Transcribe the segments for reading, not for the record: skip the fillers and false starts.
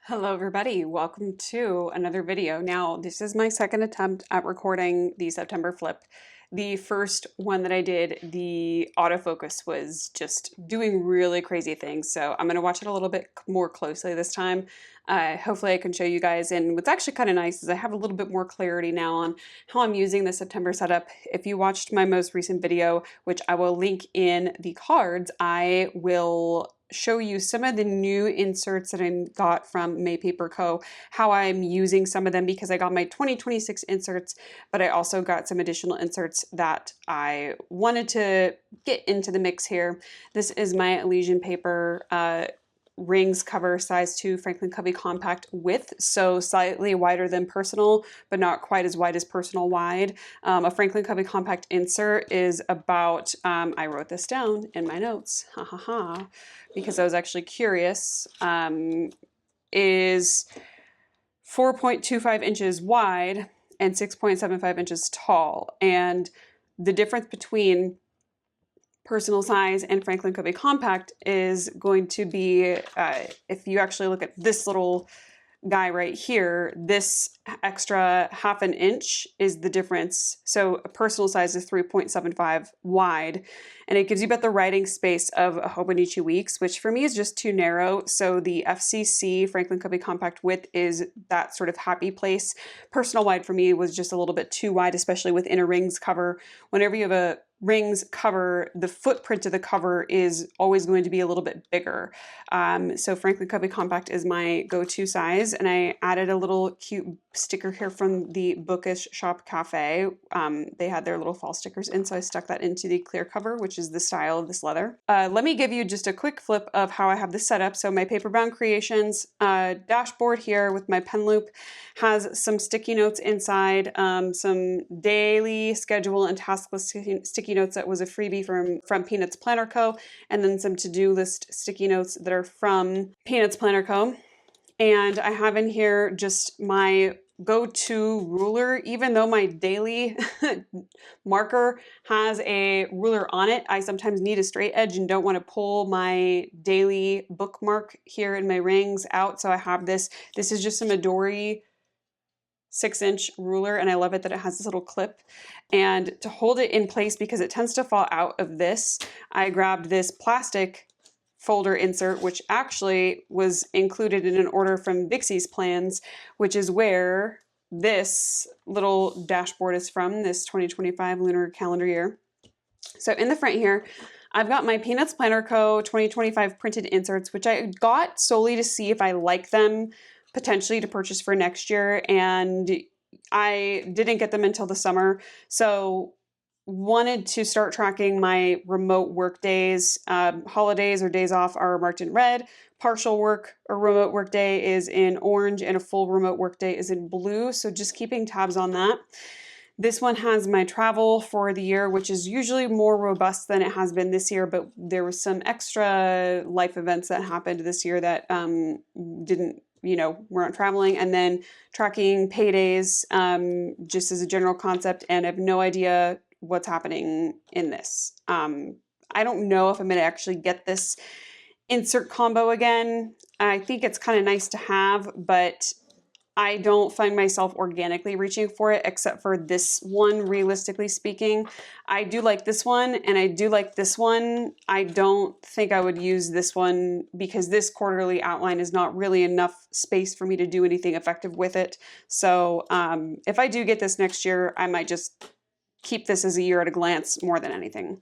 Hello everybody, welcome to another video. Now, this is my second attempt at recording the September flip. The first one that I did, the autofocus was just doing really crazy things, so I'm going to watch it a little bit more closely this time. Hopefully I can show you guys, and what's actually kind of nice is I have a little bit more clarity now on how I'm using the September setup. If you watched my most recent video, which I will link in the cards, I will show you some of the new inserts that I got from May Paper Co., how I'm using some of them because I got my 2026 inserts, but I also got some additional inserts that I wanted to get into the mix here. This is my Elysian paper rings cover size 2 Franklin Covey Compact width, so slightly wider than personal, but not quite as wide as personal wide. A Franklin Covey Compact insert is about, I wrote this down in my notes, because I was actually curious, is 4.25 inches wide and 6.75 inches tall. And the difference between personal size and Franklin Covey Compact is going to be, if you actually look at this little guy right here, this extra ½ an inch is the difference. So a personal size is 3.75 wide, and it gives you about the writing space of a Hobonichi Weeks, which for me is just too narrow. So the FCC Franklin Covey Compact width is that sort of happy place. Personal wide for me was just a little bit too wide, especially within a rings cover. Whenever you have a rings cover, the footprint of the cover is always going to be a little bit bigger. So Franklin Covey Compact is my go-to size, and I added a little cute sticker here from the Bookish Shop Cafe. They had their little fall stickers in, so I stuck that into the clear cover, which is the style of this leather. Let me give you just a quick flip of how I have this set up. So my Paperbound Creations dashboard here with my pen loop has some sticky notes inside, some daily schedule and task list sticky notes that was a freebie from Peanuts Planner Co., and then some to-do list sticky notes that are from Peanuts Planner Co. And I have in here just my go-to ruler. Even though my daily marker has a ruler on it, I sometimes need a straight edge and don't want to pull my daily bookmark here in my rings out. So I have this. This is just a Midori 6-inch ruler, and I love it that it has this little clip. And to hold it in place, because it tends to fall out of this, I grabbed this plastic folder insert, which actually was included in an order from Vixie's Plans, which is where this little dashboard is from, this 2025 lunar calendar year. So in the front here, I've got my Peanuts Planner Co. 2025 printed inserts, which I got solely to see if I like them, potentially to purchase for next year, and I didn't get them until the summer. So wanted to start tracking my remote work days. Holidays or days off are marked in red. Partial work or remote work day is in orange, and a full remote work day is in blue. So just keeping tabs on that. This one has my travel for the year, which is usually more robust than it has been this year, but there was some extra life events that happened this year that weren't traveling. And then tracking paydays, just as a general concept, and I have no idea what's happening in this. I don't know if I'm going to actually get this insert combo again. I think it's kind of nice to have, but I don't find myself organically reaching for it, except for this one, realistically speaking. I do like this one, and I do like this one. I don't think I would use this one because this quarterly outline is not really enough space for me to do anything effective with it. So if I do get this next year, I might just keep this as a year at a glance more than anything.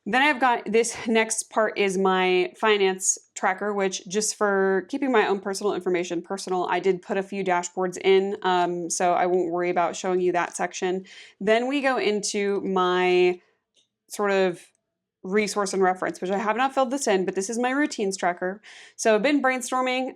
Then I've got this next part is my finance tracker, which just for keeping my own personal information personal, I did put a few dashboards in, so I won't worry about showing you that section. Then we go into my sort of resource and reference, which I have not filled this in, but this is my routines tracker. So I've been brainstorming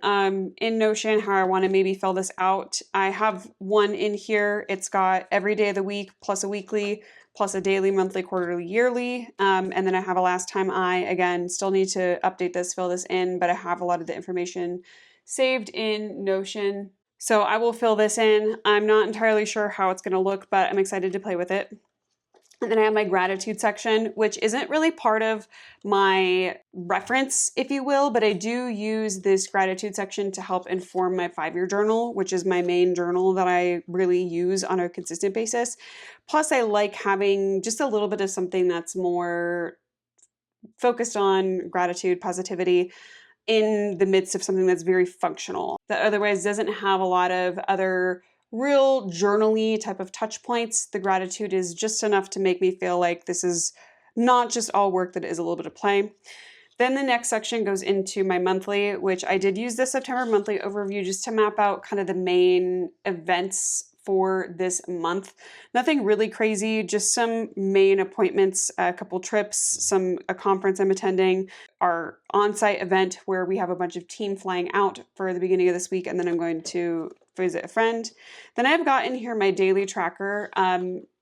in Notion how I want to maybe fill this out. I have one in here. It's got every day of the week plus a weekly plus a daily, monthly, quarterly, yearly. And then I have a last time again, still need to update this, fill this in, but I have a lot of the information saved in Notion. So I will fill this in. I'm not entirely sure how it's going to look, but I'm excited to play with it. And then I have my gratitude section, which isn't really part of my reference, if you will, but I do use this gratitude section to help inform my 5-year journal, which is my main journal that I really use on a consistent basis. Plus, I like having just a little bit of something that's more focused on gratitude, positivity, in the midst of something that's very functional, that otherwise doesn't have a lot of other real journal-y type of touch points. The gratitude is just enough to make me feel like this is not just all work, that it is a little bit of play. Then the next section goes into my monthly, which I did use the September monthly overview just to map out kind of the main events for this month. Nothing really crazy, just some main appointments, a couple trips, a conference I'm attending, our on-site event where we have a bunch of team flying out for the beginning of this week, and then I'm going to visit a friend. Then I've got in here my daily tracker.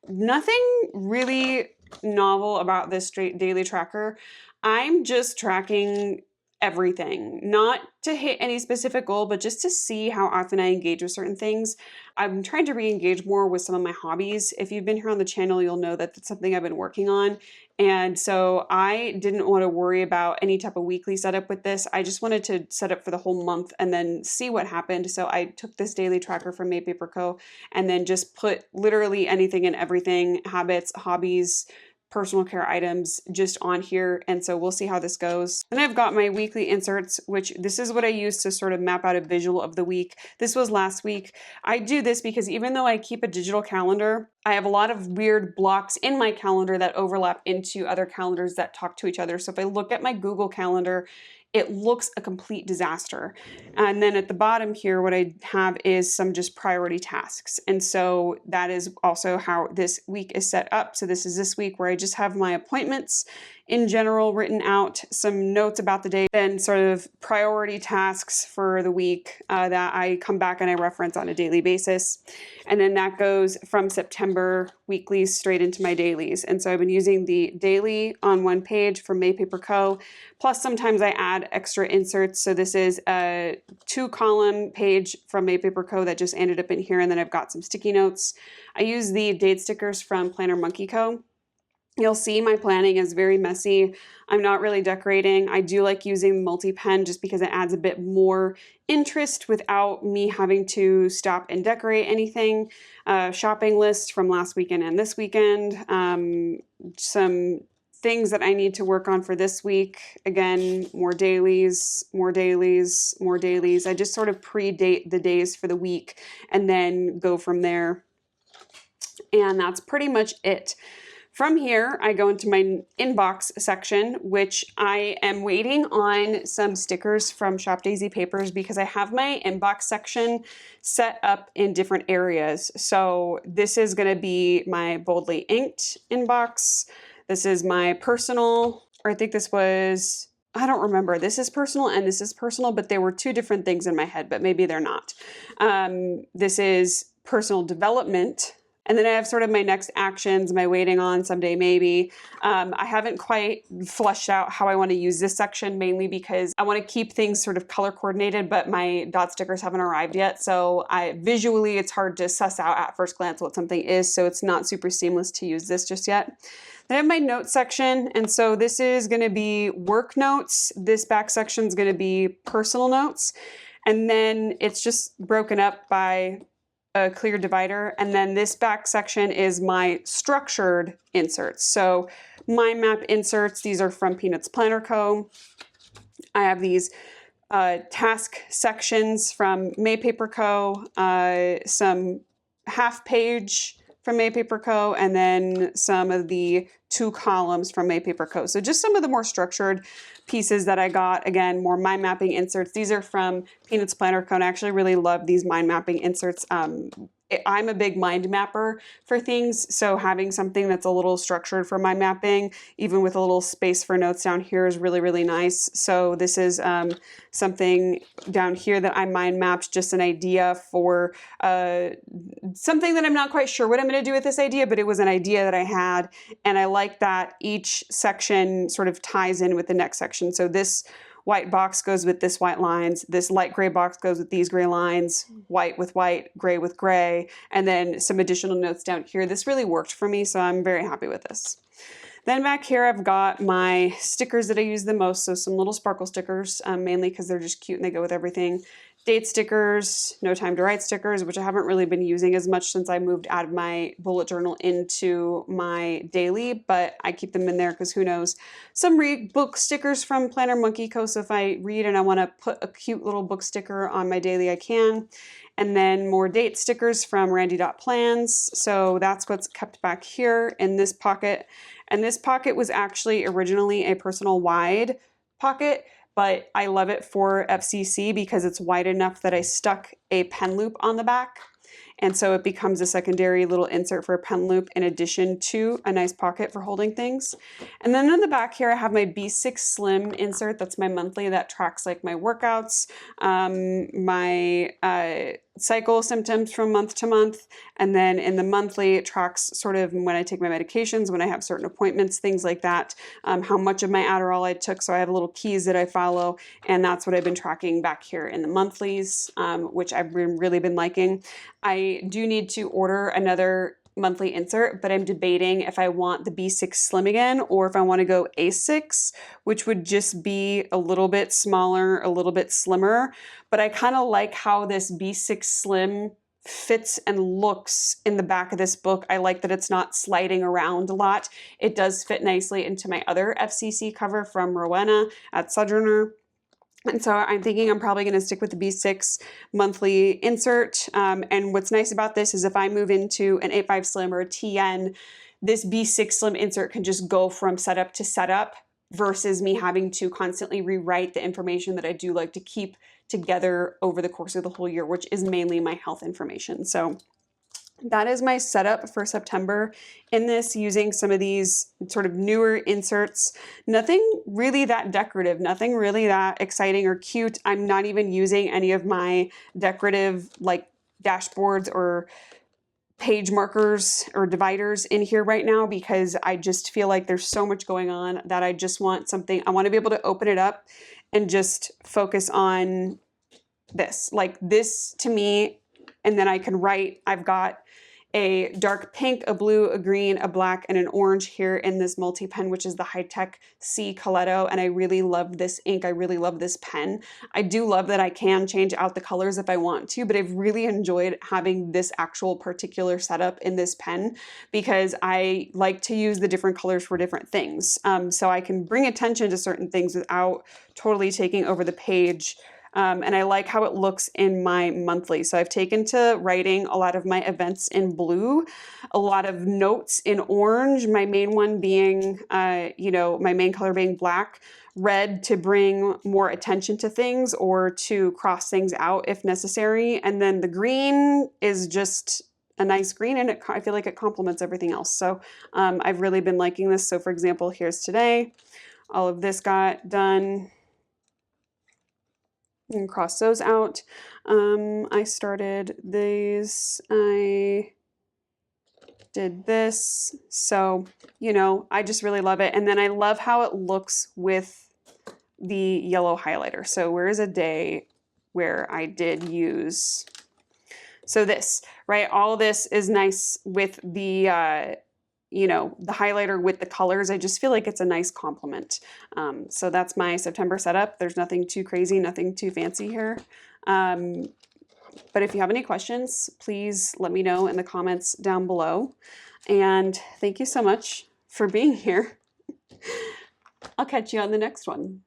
Nothing really novel about this straight daily tracker. I'm just tracking everything, not to hit any specific goal, but just to see how often I engage with certain things. I'm trying to re-engage more with some of my hobbies. If you've been here on the channel, you'll know that that's something I've been working on. And so I didn't want to worry about any type of weekly setup with this. I just wanted to set up for the whole month and then see what happened. So I took this daily tracker from Maypaper Co. and then just put literally anything and everything, habits, hobbies, personal care items just on here. And so we'll see how this goes. Then I've got my weekly inserts, which this is what I use to sort of map out a visual of the week. This was last week. I do this because even though I keep a digital calendar, I have a lot of weird blocks in my calendar that overlap into other calendars that talk to each other. So if I look at my Google Calendar, it looks a complete disaster. And then at the bottom here, what I have is some just priority tasks. And so that is also how this week is set up. So this is this week where I just have my appointments in general written out, some notes about the day, then sort of priority tasks for the week that I come back and I reference on a daily basis. And then that goes from September weeklies straight into my dailies. And so I've been using the daily on one page from Maypaper Co. Plus sometimes I add extra inserts. So this is a 2-column page from Maypaper Co. that just ended up in here. And then I've got some sticky notes. I use the date stickers from Planner Monkey Co. You'll see my planning is very messy. I'm not really decorating. I do like using multi-pen just because it adds a bit more interest without me having to stop and decorate anything. Shopping list from last weekend and this weekend. Some things that I need to work on for this week. Again, more dailies, more dailies, more dailies. I just sort of predate the days for the week and then go from there. And that's pretty much it. From here, I go into my inbox section, which I am waiting on some stickers from Shop Daisy Papers because I have my inbox section set up in different areas. So this is going to be my boldly inked inbox. This is my personal, or I think this was, I don't remember. This is personal and this is personal, but they were two different things in my head, but maybe they're not. This is personal development. And then I have sort of my next actions, my waiting on, someday maybe. I haven't quite fleshed out how I want to use this section, mainly because I want to keep things sort of color coordinated, but my dot stickers haven't arrived yet. So visually, it's hard to suss out at first glance what something is. So it's not super seamless to use this just yet. Then I have my notes section. And so this is going to be work notes. This back section is going to be personal notes. And then it's just broken up by a clear divider. And then this back section is my structured inserts. So mind map inserts, these are from Peanuts Planner Co. I have these task sections from Maypaper Co. Some half page from Maypaper Co. and then some of the 2 columns from Maypaper Co. So just some of the more structured pieces that I got. Again, more mind mapping inserts. These are from Peanuts Planner Co. And I actually really love these mind mapping inserts. I'm a big mind mapper for things, so having something that's a little structured for mind mapping, even with a little space for notes down here, is really, really nice. So this is something down here that I mind mapped, just an idea for something that I'm not quite sure what I'm going to do with this idea, but it was an idea that I had, and I like that each section sort of ties in with the next section. So this white box goes with this white lines, this light gray box goes with these gray lines, white with white, gray with gray, and then some additional notes down here. This really worked for me, so I'm very happy with this. Then back here, I've got my stickers that I use the most. So some little sparkle stickers, mainly because they're just cute and they go with everything. Date stickers, no time to write stickers, which I haven't really been using as much since I moved out of my bullet journal into my daily, but I keep them in there because who knows. Some book stickers from Planner Monkey Co. So if I read and I want to put a cute little book sticker on my daily, I can. And then more date stickers from Randy.plans. So that's what's kept back here in this pocket. And this pocket was actually originally a personal wide pocket, but I love it for FCC because it's wide enough that I stuck a pen loop on the back. And so it becomes a secondary little insert for a pen loop in addition to a nice pocket for holding things. And then in the back here, I have my B6 Slim insert. That's my monthly that tracks like my workouts, my cycle symptoms from month to month. And then in the monthly, it tracks sort of when I take my medications, when I have certain appointments, things like that, how much of my Adderall I took. So I have little keys that I follow, and that's what I've been tracking back here in the monthlies, which I've really been liking. I do need to order another monthly insert, but I'm debating if I want the B6 Slim again or if I want to go A6, which would just be a little bit smaller, a little bit slimmer. But I kind of like how this B6 Slim fits and looks in the back of this book. I like that it's not sliding around a lot. It does fit nicely into my other FCC cover from Rowena at Sojourner. And so I'm thinking I'm probably going to stick with the B6 monthly insert. And what's nice about this is if I move into an A5 Slim or a TN, this B6 Slim insert can just go from setup to setup versus me having to constantly rewrite the information that I do like to keep together over the course of the whole year, which is mainly my health information. So that is my setup for September in this, using some of these sort of newer inserts. Nothing really that decorative, nothing really that exciting or cute. I'm not even using any of my decorative like dashboards or page markers or dividers in here right now because I just feel like there's so much going on that I just want something. I want to be able to open it up and just focus on this. Like this to me, and then I can write. I've got a dark pink, a blue, a green, a black, and an orange here in this multi-pen, which is the High-Tech C Coletto, and I really love this ink. I really love this pen. I do love that I can change out the colors if I want to, but I've really enjoyed having this actual particular setup in this pen because I like to use the different colors for different things. So I can bring attention to certain things without totally taking over the page. And I like how it looks in my monthly. So I've taken to writing a lot of my events in blue, a lot of notes in orange, my main one being, my main color being black, red to bring more attention to things or to cross things out if necessary. And then the green is just a nice green, and I feel like it complements everything else. So I've really been liking this. So for example, here's today, all of this got done. And cross those out. I started these, I did this. So, I just really love it. And then I love how it looks with the yellow highlighter. So where is a day where I did use, so this, right? All this is nice with the, the highlighter with the colors. I just feel like it's a nice complement. So that's my September setup. There's nothing too crazy, nothing too fancy here. But if you have any questions, please let me know in the comments down below. And thank you so much for being here. I'll catch you on the next one.